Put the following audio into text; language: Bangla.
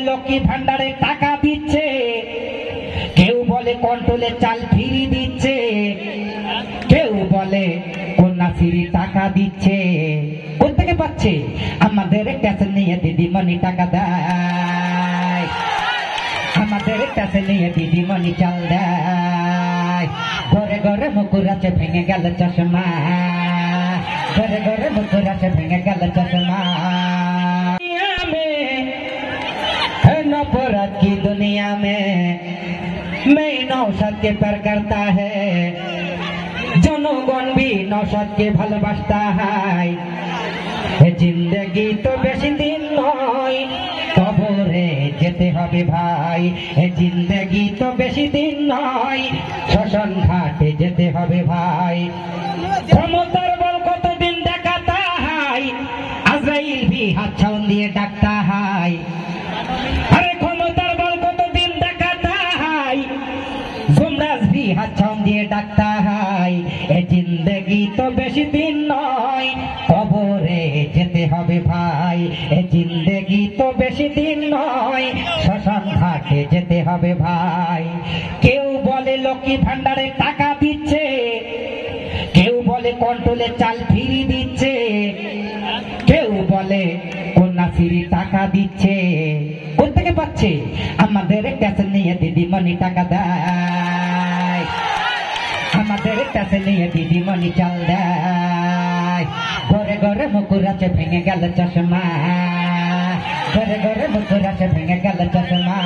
লক্ষ্মী ভান্ডারে টাকা দিচ্ছে, কেউ বলে কন্ট্রোলে চাল ফ্রি দিচ্ছে, কেউ বলে কন্যাশ্রী টাকা দিচ্ছে। কোথা থেকে পাচ্ছে? আমাদের কাছে নিয়ে দিদিমণি টাকা দেয়, আমাদের কাছে নিয়ে দিদিমণি চাল দেয়। ঘরে ঘরে মুকুর আছে ভেঙে গেল চশমা, ঘরে ঘরে মুকুর আছে ভেঙে গেল চশমা। नफरत की दुनिया में मैं नौशाद के प्यार करता है, जनगण भी नौशाद के ভালোবাসতা है। जिंदगी तो बेशी दिन नय, कबरे जेते हबे भाई। जिंदगी तो बेशी दिन नय, श्मशान घाटे जेते हबे भाई। क्षमतार बल कतदिन देखाता है, आजराइल भी हाथ छाउन दिए डाकता है। अरे क्षमतार बल कतदिन देखाता है, जुमराज भी हाथ छाउन दिए डाकता है। जिंदगी तो बेशी दिन नय, कबरे जेते हबे भाई। जिंदगी तो बेशी दिन नय, श्मशान घाटे जेते हबे भाई। केउ बोले लक्ष्मी भांडारे टाका दिচ্ছে, কেউ বলে কন্ট্রোলে চাল ফ্রি দিচ্ছে, কেউ বলে কন্যাশ্রী টাকা দিচ্ছে। কোথা থেকে পাচ্ছে? আমাদের কাছে নিয়ে দিদিমণি টাকা দেয়, আমাদের কাছে নিয়ে দিদিমণি চাল দেয়। ঘরে ঘরে মুকুর আছে ভেঙে গেল চশমা, ঘরে ঘরে মুকুর আছে ভেঙে গেল চশমা।